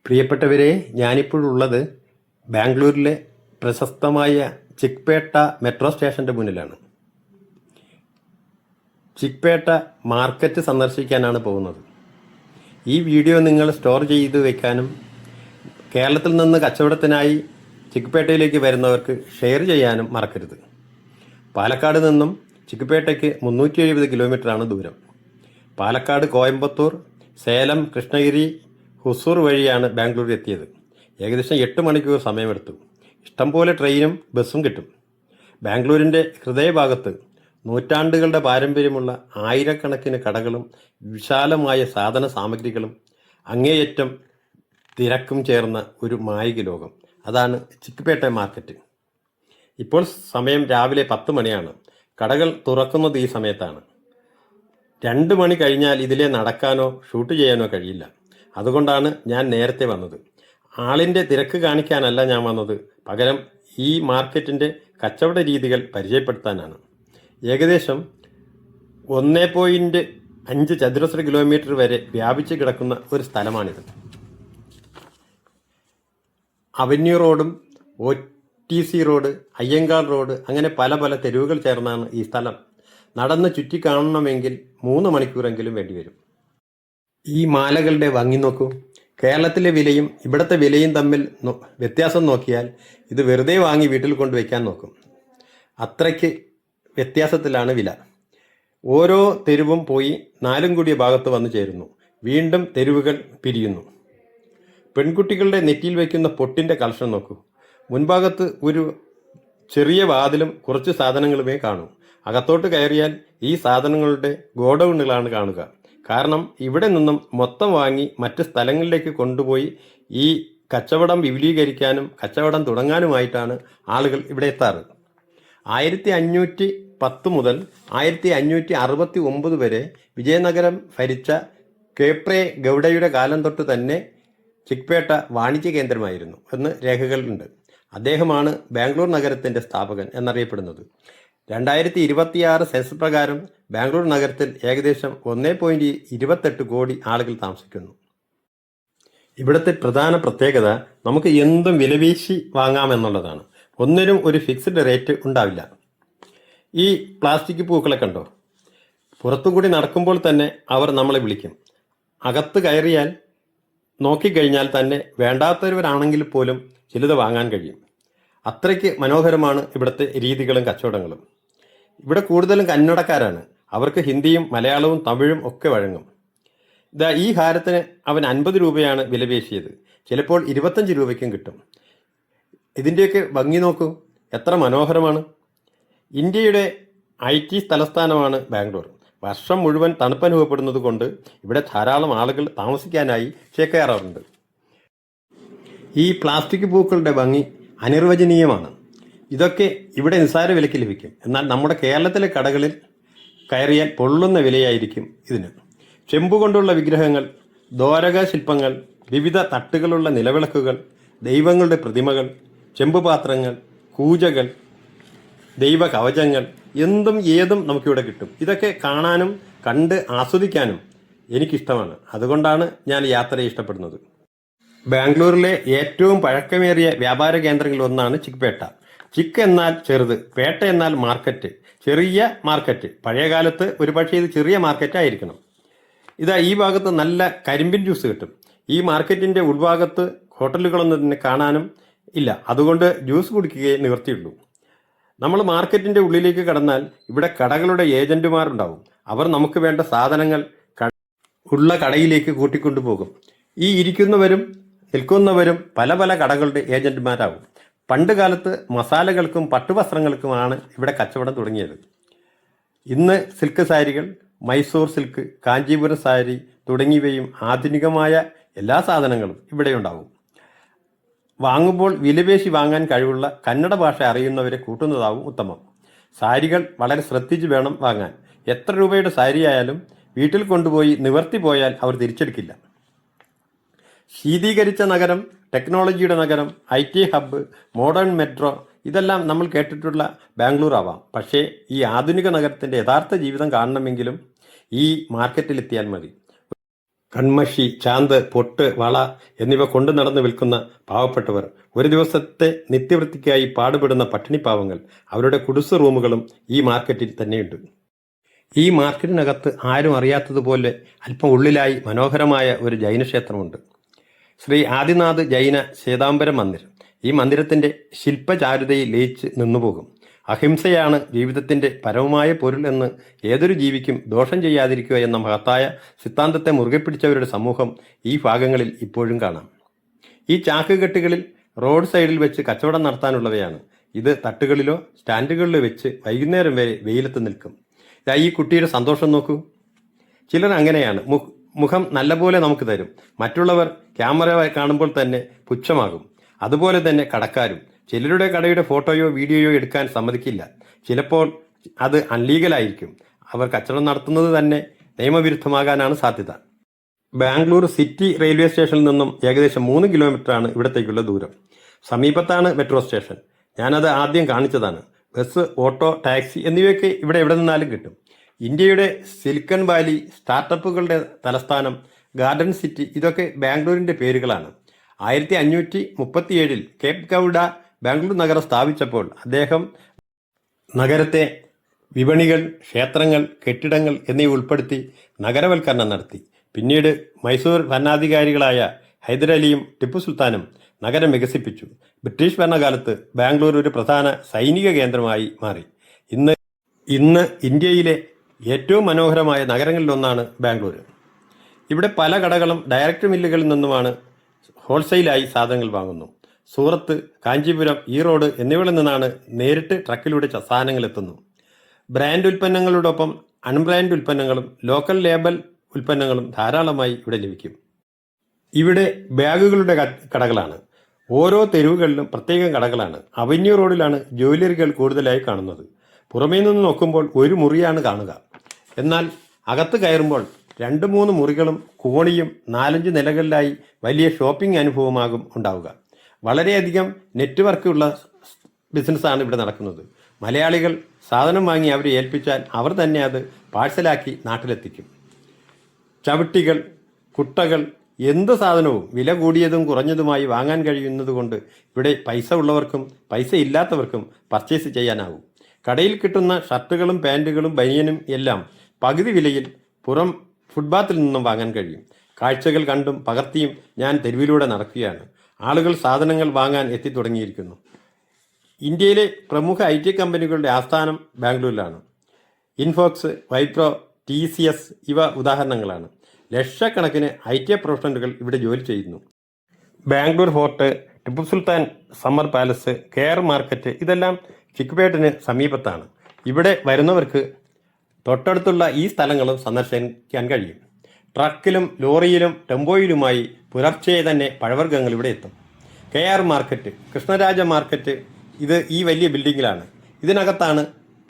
പ്രിയപ്പെട്ടവരെ, ഞാനിപ്പോഴുള്ളത് ബാംഗ്ലൂരിലെ പ്രശസ്തമായ ചിക്പേട്ട മെട്രോ സ്റ്റേഷൻ്റെ മുന്നിലാണ്. ചിക്പേട്ട മാർക്കറ്റ് സന്ദർശിക്കാനാണ് പോകുന്നത്. ഈ വീഡിയോ നിങ്ങൾ സ്റ്റോർ ചെയ്ത് വയ്ക്കാനും കേരളത്തിൽ നിന്ന് കച്ചവടത്തിനായി ചിക്പേട്ടയിലേക്ക് വരുന്നവർക്ക് ഷെയർ ചെയ്യാനും മറക്കരുത്. പാലക്കാട് നിന്നും ചിക്പേട്ടയ്ക്ക് 370 കിലോമീറ്ററാണ് ദൂരം. പാലക്കാട്, കോയമ്പത്തൂർ, സേലം, കൃഷ്ണഗിരി, ഹുസൂർ വഴിയാണ് ബാംഗ്ലൂർ എത്തിയത്. ഏകദേശം 8 മണിക്കൂർ സമയമെടുത്തു. ഇഷ്ടംപോലെ ട്രെയിനും ബസ്സും കിട്ടും. ബാംഗ്ലൂരിൻ്റെ ഹൃദയഭാഗത്ത് നൂറ്റാണ്ടുകളുടെ പാരമ്പര്യമുള്ള ആയിരക്കണക്കിന് കടകളും വിശാലമായ സാധന സാമഗ്രികളും അങ്ങേയറ്റം തിരക്കും ചേർന്ന ഒരു മായിക ലോകം. അതാണ് ചിക്പേട്ട മാർക്കറ്റ്. ഇപ്പോൾ സമയം രാവിലെ 10 മണിയാണ്. കടകൾ തുറക്കുന്നത് ഈ സമയത്താണ്. 2 മണി കഴിഞ്ഞാൽ ഇതിലെ നടക്കാനോ ഷൂട്ട് ചെയ്യാനോ കഴിയില്ല. അതുകൊണ്ടാണ് ഞാൻ നേരത്തെ വന്നത്. ആളിൻ്റെ തിരക്ക് കാണിക്കാനല്ല ഞാൻ വന്നത്, പകരം ഈ മാർക്കറ്റിൻ്റെ കച്ചവട രീതികൾ പരിചയപ്പെടുത്താനാണ്. ഏകദേശം 1.5 ചതുരശ്ര കിലോമീറ്റർ വരെ വ്യാപിച്ച് കിടക്കുന്ന ഒരു സ്ഥലമാണിത്. അവന്യൂ റോഡും OTC റോഡ്, അയ്യങ്കാൾ റോഡ്, അങ്ങനെ പല പല തെരുവുകൾ ചേർന്നാണ് ഈ സ്ഥലം. നടന്ന് ചുറ്റി കാണണമെങ്കിൽ 3 മണിക്കൂറെങ്കിലും വേണ്ടിവരും. ഈ മാലകളുടെ ഭംഗി നോക്കൂ. കേരളത്തിലെ വിലയും ഇവിടുത്തെ വിലയും തമ്മിൽ വ്യത്യാസം നോക്കിയാൽ ഇത് വെറുതെ വാങ്ങി വീട്ടിൽ കൊണ്ടുവയ്ക്കാൻ നോക്കും. അത്രയ്ക്ക് വ്യത്യാസത്തിലാണ് വില. ഓരോ തെരുവും പോയി 4 കൂടിയ ഭാഗത്ത് വന്നു ചേരുന്നു. വീണ്ടും തെരുവുകൾ പിരിയുന്നു. പെൺകുട്ടികളുടെ നെറ്റിയിൽ വയ്ക്കുന്ന പൊട്ടിൻ്റെ കളക്ഷൻ നോക്കൂ. മുൻഭാഗത്ത് ഒരു ചെറിയ വാതിലും കുറച്ച് സാധനങ്ങളുമേ കാണൂ. അകത്തോട്ട് കയറിയാൽ ഈ സാധനങ്ങളുടെ ഗോഡൗണുകളാണ് കാണുക. കാരണം ഇവിടെ നിന്നും മൊത്തം വാങ്ങി മറ്റ് സ്ഥലങ്ങളിലേക്ക് കൊണ്ടുപോയി ഈ കച്ചവടം വിപുലീകരിക്കാനും കച്ചവടം തുടങ്ങാനുമായിട്ടാണ് ആളുകൾ ഇവിടെ എത്താറ്. 1510 മുതൽ 1569 വരെ വിജയനഗരം ഭരിച്ച കേപ്രെ ഗൗഡയുടെ കാലം തൊട്ട് തന്നെ ചിക്പേട്ട വാണിജ്യ കേന്ദ്രമായിരുന്നു എന്ന് രേഖകളുണ്ട്. അദ്ദേഹമാണ് ബാംഗ്ലൂർ നഗരത്തിൻ്റെ സ്ഥാപകൻ എന്നറിയപ്പെടുന്നത്. 2026 സെൻസസ് പ്രകാരം ബാംഗ്ലൂർ നഗരത്തിൽ ഏകദേശം 1.28 കോടി ആളുകൾ താമസിക്കുന്നു. ഇവിടുത്തെ പ്രധാന പ്രത്യേകത നമുക്ക് എന്തും വിലപേശി വാങ്ങാമെന്നുള്ളതാണ്. ഒന്നിനും ഒരു ഫിക്സ്ഡ് റേറ്റ് ഉണ്ടാവില്ല. ഈ പ്ലാസ്റ്റിക് പൂക്കളെ കണ്ടോ? പുറത്തുകൂടി നടക്കുമ്പോൾ തന്നെ അവർ നമ്മളെ വിളിക്കും. അകത്ത് കയറിയാൽ നോക്കിക്കഴിഞ്ഞാൽ തന്നെ വേണ്ടാത്തവരാണെങ്കിൽ പോലും ചിലത് വാങ്ങാൻ കഴിയും. അത്രയ്ക്ക് മനോഹരമാണ് ഇവിടുത്തെ രീതികളും കച്ചവടങ്ങളും. ഇവിടെ കൂടുതലും കന്നഡക്കാരാണ്. അവർക്ക് ഹിന്ദിയും മലയാളവും തമിഴും ഒക്കെ വഴങ്ങും. ഈ ഹാരത്തിന് അവൻ 50 രൂപയാണ് വില പേശിയത്. ചിലപ്പോൾ 25 രൂപയ്ക്കും കിട്ടും. ഇതിൻ്റെയൊക്കെ ഭംഗി നോക്കൂ, എത്ര മനോഹരമാണ്. ഇന്ത്യയുടെ IT തലസ്ഥാനമാണ് ബാംഗ്ലൂർ. വർഷം മുഴുവൻ തണുപ്പനുഭവപ്പെടുന്നത് കൊണ്ട് ഇവിടെ ധാരാളം ആളുകൾ താമസിക്കാനായി ചേക്കേറാറുണ്ട്. ഈ പ്ലാസ്റ്റിക് പൂക്കളുടെ ഭംഗി അനിർവചനീയമാണ്. ഇതൊക്കെ ഇവിടെ നിസ്സാര വിലയ്ക്ക് ലഭിക്കും. എന്നാൽ നമ്മുടെ കേരളത്തിലെ കടകളിൽ കയറിയാൽ പൊള്ളുന്ന വിലയായിരിക്കും ഇതിന്. ചെമ്പു കൊണ്ടുള്ള വിഗ്രഹങ്ങൾ, ദ്വാരക ശില്പങ്ങൾ, വിവിധ തട്ടുകളുള്ള നിലവിളക്കുകൾ, ദൈവങ്ങളുടെ പ്രതിമകൾ, ചെമ്പുപാത്രങ്ങൾ, കൂജകൾ, ദൈവ കവചങ്ങൾ, എന്തും ഏതും നമുക്കിവിടെ കിട്ടും. ഇതൊക്കെ കാണാനും കണ്ട് ആസ്വദിക്കാനും എനിക്കിഷ്ടമാണ്. അതുകൊണ്ടാണ് ഞാൻ യാത്രയെ ഇഷ്ടപ്പെടുന്നത്. ബാംഗ്ലൂരിലെ ഏറ്റവും പഴക്കമേറിയ വ്യാപാര കേന്ദ്രങ്ങളിൽ ഒന്നാണ് ചിക്പേട്ട. ചിക്ക് എന്നാൽ ചെറുത്, പേട്ട എന്നാൽ മാർക്കറ്റ്, ചെറിയ മാർക്കറ്റ്. പഴയ കാലത്ത് ഒരുപക്ഷെ ഇത് ചെറിയ മാർക്കറ്റ് ആയിരിക്കണം. ഈ ഭാഗത്ത് നല്ല കരിമ്പിൻ ജ്യൂസ് കിട്ടും. ഈ മാർക്കറ്റിൻ്റെ ഉൾഭാഗത്ത് ഹോട്ടലുകളൊന്നും തന്നെ കാണാനും ഇല്ല. അതുകൊണ്ട് ജ്യൂസ് കുടിക്കുകയേ നിവർത്തിയുള്ളൂ. നമ്മൾ മാർക്കറ്റിൻ്റെ ഉള്ളിലേക്ക് കടന്നാൽ ഇവിടെ കടകളുടെ ഏജന്റുമാരുണ്ടാവും. അവർ നമുക്ക് വേണ്ട സാധനങ്ങൾ ഉള്ള കടയിലേക്ക് കൂട്ടിക്കൊണ്ടുപോകും. ഈ ഇരിക്കുന്നവരും നിൽക്കുന്നവരും പല പല കടകളുടെ ഏജന്റുമാരാകും. പണ്ട് കാലത്ത് മസാലകൾക്കും പട്ടുവസ്ത്രങ്ങൾക്കുമാണ് ഇവിടെ കച്ചവടം തുടങ്ങിയത്. ഇന്ന് സിൽക്ക് സാരികൾ, മൈസൂർ സിൽക്ക്, കാഞ്ചീപുരം സാരി തുടങ്ങിയവയും ആധുനികമായ എല്ലാ സാധനങ്ങളും ഇവിടെ ഉണ്ടാവും. വാങ്ങുമ്പോൾ വിലപേശി വാങ്ങാൻ കഴിവുള്ള കന്നഡ ഭാഷ അറിയുന്നവരെ കൂട്ടുന്നതാവും ഉത്തമം. സാരികൾ വളരെ ശ്രദ്ധിച്ച് വേണം വാങ്ങാൻ. എത്ര രൂപയുടെ സാരിയായാലും വീട്ടിൽ കൊണ്ടുപോയി നിവർത്തി പോയാൽ അവർ തിരിച്ചെടുക്കില്ല. ശീതീകരിച്ച നഗരം, ടെക്നോളജിയുടെ നഗരം, IT ഹബ്ബ്, മോഡേൺ മെട്രോ, ഇതെല്ലാം നമ്മൾ കേട്ടിട്ടുള്ള ബാംഗ്ലൂർ ആവാം. പക്ഷേ ഈ ആധുനിക നഗരത്തിൻ്റെ യഥാർത്ഥ ജീവിതം കാണണമെങ്കിലും ഈ മാർക്കറ്റിലെത്തിയാൽ മതി. കൺമഷി, ചാന്ത്, പൊട്ട്, വള എന്നിവ കൊണ്ടു നടന്ന് വിൽക്കുന്ന പാവപ്പെട്ടവർ, ഒരു ദിവസത്തെ നിത്യവൃത്തിക്കായി പാടുപെടുന്ന പട്ടിണിപ്പാവങ്ങൾ, അവരുടെ കുടിസ് റൂമുകളും ഈ മാർക്കറ്റിൽ തന്നെയുണ്ട്. ഈ മാർക്കറ്റിനകത്ത് ആരും അറിയാത്തതുപോലെ അല്പം ഉള്ളിലായി മനോഹരമായ ഒരു ജൈനക്ഷേത്രമുണ്ട്. ശ്രീ ആദിനാഥ് ജൈന ശ്വേതാംബര മന്ദിർ. ഈ മന്ദിരത്തിൻ്റെ ശില്പചാരുതയിൽ ലയിച്ച് നിന്നുപോകും. അഹിംസയാണ് ജീവിതത്തിൻ്റെ പരമമായ പൊരുൾ എന്ന് ഏതൊരു ജീവിക്കും ദോഷം ചെയ്യാതിരിക്കുക എന്ന മഹത്തായ സിദ്ധാന്തത്തെ മുറുകെ പിടിച്ചവരുടെ സമൂഹം ഈ ഭാഗങ്ങളിൽ ഇപ്പോഴും കാണാം. ഈ ചാക്കുകെട്ടുകളിൽ റോഡ് സൈഡിൽ വെച്ച് കച്ചവടം നടത്താനുള്ളവയാണ്. ഇത് തട്ടുകളിലോ സ്റ്റാൻഡുകളിലോ വെച്ച് വൈകുന്നേരം വരെ വെയിലത്ത് നിൽക്കും. ഈ കുട്ടിയുടെ സന്തോഷം നോക്കൂ. ചിലർ അങ്ങനെയാണ്. മുഖം നല്ലപോലെ നമുക്ക് തരും. മറ്റുള്ളവർ ക്യാമറ കാണുമ്പോൾ തന്നെ പുച്ഛമാകും. അതുപോലെ തന്നെ കടക്കാരും. ചിലരുടെ കടയുടെ ഫോട്ടോയോ വീഡിയോയോ എടുക്കാൻ സമ്മതിക്കില്ല. ചിലപ്പോൾ അത് അൺലീഗലായിരിക്കും. അവർ കച്ചവടം നടത്തുന്നത് തന്നെ നിയമവിരുദ്ധമാകാനാണ് സാധ്യത. ബാംഗ്ലൂർ സിറ്റി റെയിൽവേ സ്റ്റേഷനിൽ നിന്നും ഏകദേശം 3 കിലോമീറ്ററാണ് ഇവിടത്തേക്കുള്ള ദൂരം. സമീപത്താണ് മെട്രോ സ്റ്റേഷൻ. ഞാനത് ആദ്യം കാണിച്ചതാണ്. ബസ്, ഓട്ടോ, ടാക്സി എന്നിവയൊക്കെ ഇവിടെ എവിടെ നിന്നാലും കിട്ടും. ഇന്ത്യയുടെ സിലിക്കൺ വാലി, സ്റ്റാർട്ടപ്പുകളുടെ തലസ്ഥാനം, ഗാർഡൻ സിറ്റി, ഇതൊക്കെ ബാംഗ്ലൂരിൻ്റെ പേരുകളാണ്. 1537 കേപ്പ് ഗൗഡ ബാംഗ്ലൂർ നഗരം സ്ഥാപിച്ചപ്പോൾ അദ്ദേഹം നഗരത്തെ വിപണികൾ, ക്ഷേത്രങ്ങൾ, കെട്ടിടങ്ങൾ എന്നിവ ഉൾപ്പെടുത്തി നഗരവൽക്കരണം നടത്തി. പിന്നീട് മൈസൂർ ഭരണാധികാരികളായ ഹൈദരലിയും ടിപ്പു സുൽത്താനും നഗരം വികസിപ്പിച്ചു. ബ്രിട്ടീഷ് ഭരണകാലത്ത് ബാംഗ്ലൂർ ഒരു പ്രധാന സൈനിക കേന്ദ്രമായി മാറി. ഇന്ന് ഇന്ത്യയിലെ ഏറ്റവും മനോഹരമായ നഗരങ്ങളിലൊന്നാണ് ബാംഗ്ലൂർ. ഇവിടെ പല കടകളും ഡയറക്റ്റ് മില്ലുകളിൽ നിന്നുമാണ് ഹോൾസെയിലായി സാധനങ്ങൾ വാങ്ങുന്നു. സൂറത്ത്, കാഞ്ചീപുരം, ഈറോഡ് എന്നിവയിൽ നിന്നാണ് നേരിട്ട് ട്രക്കിലൂടെ സാധനങ്ങൾ എത്തുന്നു. ബ്രാൻഡ് ഉൽപ്പന്നങ്ങളോടൊപ്പം അൺബ്രാൻഡ് ഉൽപ്പന്നങ്ങളും ലോക്കൽ ലേബൽ ഉൽപ്പന്നങ്ങളും ധാരാളമായി ഇവിടെ ലഭിക്കും. ഇവിടെ ബാഗുകളുടെ കടകളാണ്. ഓരോ തെരുവുകളിലും പ്രത്യേകം കടകളാണ്. അവന്യൂ റോഡിലാണ് ജ്വല്ലറികൾ കൂടുതലായി കാണുന്നത്. പുറമേ നിന്ന് നോക്കുമ്പോൾ ഒരു മുറിയാണ് കാണുക. എന്നാൽ അകത്ത് കയറുമ്പോൾ 2-3 മുറികളും കോണിയും 4-5 നിലകളിലായി വലിയ ഷോപ്പിംഗ് അനുഭവമാകും ഉണ്ടാവുക. വളരെയധികം നെറ്റ്വർക്കുള്ള ബിസിനസ്സാണ് ഇവിടെ നടക്കുന്നത്. മലയാളികൾ സാധനം വാങ്ങി അവരെ ഏൽപ്പിച്ചാൽ അവർ തന്നെ അത് പാഴ്സലാക്കി നാട്ടിലെത്തിക്കും. ചവിട്ടികൾ, കുട്ടകൾ, എന്ത് സാധനവും വില കൂടിയതും കുറഞ്ഞതുമായി വാങ്ങാൻ കഴിയുന്നതുകൊണ്ട് ഇവിടെ പൈസ ഉള്ളവർക്കും പൈസ ഇല്ലാത്തവർക്കും പർച്ചേസ് ചെയ്യാനാവും. കടയിൽ കിട്ടുന്ന ഷർട്ടുകളും പാൻറ്റുകളും ബനിയനും എല്ലാം പകുതി വിലയിൽ പുറം ഫുട്പാത്തിൽ നിന്നും വാങ്ങാൻ കഴിയും. കാഴ്ചകൾ കണ്ടും പകർത്തിയും ഞാൻ തെരുവിലൂടെ നടക്കുകയാണ്. ആളുകൾ സാധനങ്ങൾ വാങ്ങാൻ എത്തിത്തുടങ്ങിയിരിക്കുന്നു. ഇന്ത്യയിലെ പ്രമുഖ IT കമ്പനികളുടെ ആസ്ഥാനം ബാംഗ്ലൂരിലാണ്. ഇൻഫോക്സ്, വൈപ്രോ, TCS ഇവ ഉദാഹരണങ്ങളാണ്. ലക്ഷക്കണക്കിന് IT പ്രൊഫഷണലുകൾ ഇവിടെ ജോലി ചെയ്യുന്നു. Bangalore fort, Tipu Sultan summer palace, KR market ഇതെല്ലാം ചിക്ക്പേട്ടിന് സമീപത്താണ്. ഇവിടെ വരുന്നവർക്ക് തൊട്ടടുത്തുള്ള ഈ സ്ഥലങ്ങളും സന്ദർശിക്കാൻ കഴിയും. ട്രക്കിലും ലോറിയിലും ടെമ്പോയിലുമായി പുലർച്ചെ തന്നെ പഴവർഗ്ഗങ്ങൾ ഇവിടെ എത്തും. KR മാർക്കറ്റ്, കൃഷ്ണരാജ മാർക്കറ്റ് ഇത് ഈ വലിയ ബിൽഡിങ്ങിലാണ്. ഇതിനകത്താണ്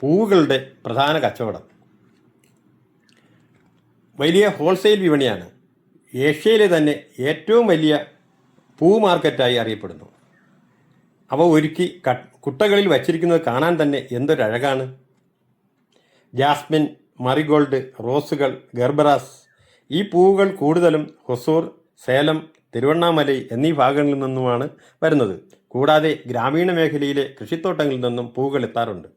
പൂവുകളുടെ പ്രധാന കച്ചവടം. വലിയ ഹോൾസെയിൽ വിപണിയാണ്. ഏഷ്യയിലെ തന്നെ ഏറ്റവും വലിയ പൂ മാർക്കറ്റായി അറിയപ്പെടുന്നു. അവ ഒരുക്കി കുട്ടകളിൽ വച്ചിരിക്കുന്നത് കാണാൻ തന്നെ എന്തൊരഴകാണ്. ജാസ്മിൻ, മറിഗോൾഡ്, റോസുകൾ, ഗർബറാസ് ഈ പൂവുകൾ കൂടുതലും ഹൊസൂർ, സേലം, തിരുവണ്ണാമലൈ എന്നീ ഭാഗങ്ങളിൽ നിന്നുമാണ് വരുന്നത്. കൂടാതെ ഗ്രാമീണ മേഖലയിലെ കൃഷിത്തോട്ടങ്ങളിൽ നിന്നും പൂവുകൾ എത്താറുണ്ട്.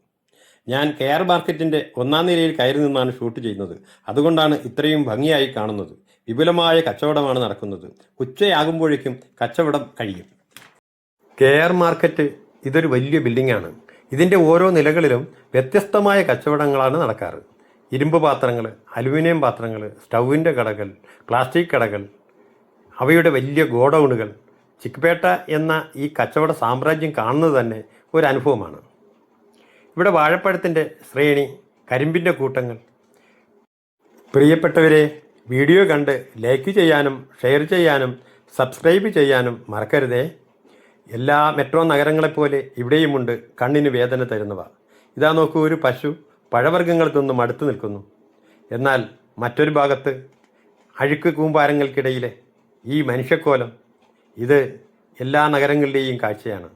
ഞാൻ KR മാർക്കറ്റിൻ്റെ 1ാം നിലയിൽ കയറി നിന്നാണ് ഷൂട്ട് ചെയ്യുന്നത്. അതുകൊണ്ടാണ് ഇത്രയും ഭംഗിയായി കാണുന്നത്. വിപുലമായ കച്ചവടമാണ് നടക്കുന്നത്. ഉച്ചയാകുമ്പോഴേക്കും കച്ചവടം കഴിയും. KR മാർക്കറ്റ് ഇതൊരു വലിയ ബിൽഡിംഗാണ്. ഇതിൻ്റെ ഓരോ നിലകളിലും വ്യത്യസ്തമായ കച്ചവടങ്ങളാണ് നടക്കാറ്. ഇരുമ്പ് പാത്രങ്ങൾ, അലുമിനിയം പാത്രങ്ങൾ, സ്റ്റൗവിൻ്റെ കടകൾ, പ്ലാസ്റ്റിക് കടകൾ, അവയുടെ വലിയ ഗോഡൗണുകൾ. ചിക്ക്പേട്ട എന്ന ഈ കച്ചവട സാമ്രാജ്യം കാണുന്നത് തന്നെ ഒരു അനുഭവമാണ്. ഇവിടെ വാഴപ്പഴത്തിൻ്റെ ശ്രേണി, കരിമ്പിൻ്റെ കൂട്ടങ്ങൾ. പ്രിയപ്പെട്ടവരെ, വീഡിയോ കണ്ട് ലൈക്ക് ചെയ്യാനും ഷെയർ ചെയ്യാനും സബ്സ്ക്രൈബ് ചെയ്യാനും മറക്കരുതേ. എല്ലാ മെട്രോ നഗരങ്ങളെപ്പോലെ ഇവിടെയുമുണ്ട് കണ്ണിന് വേദന തരുന്നവ. ഇതാ നോക്കൂ, ഒരു പശു പഴവർഗ്ഗങ്ങൾ തിന്നും അടുത്ത് നിൽക്കുന്നു. എന്നാൽ മറ്റൊരു ഭാഗത്ത് അഴുക്ക് കൂമ്പാരങ്ങൾക്കിടയിലെ ഈ മനുഷ്യക്കോലം, ഇത് എല്ലാ നഗരങ്ങളിലെയും കാഴ്ചയാണ്.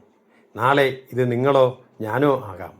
നാളെ ഇത് നിങ്ങളോ ഞാനോ ആകാം.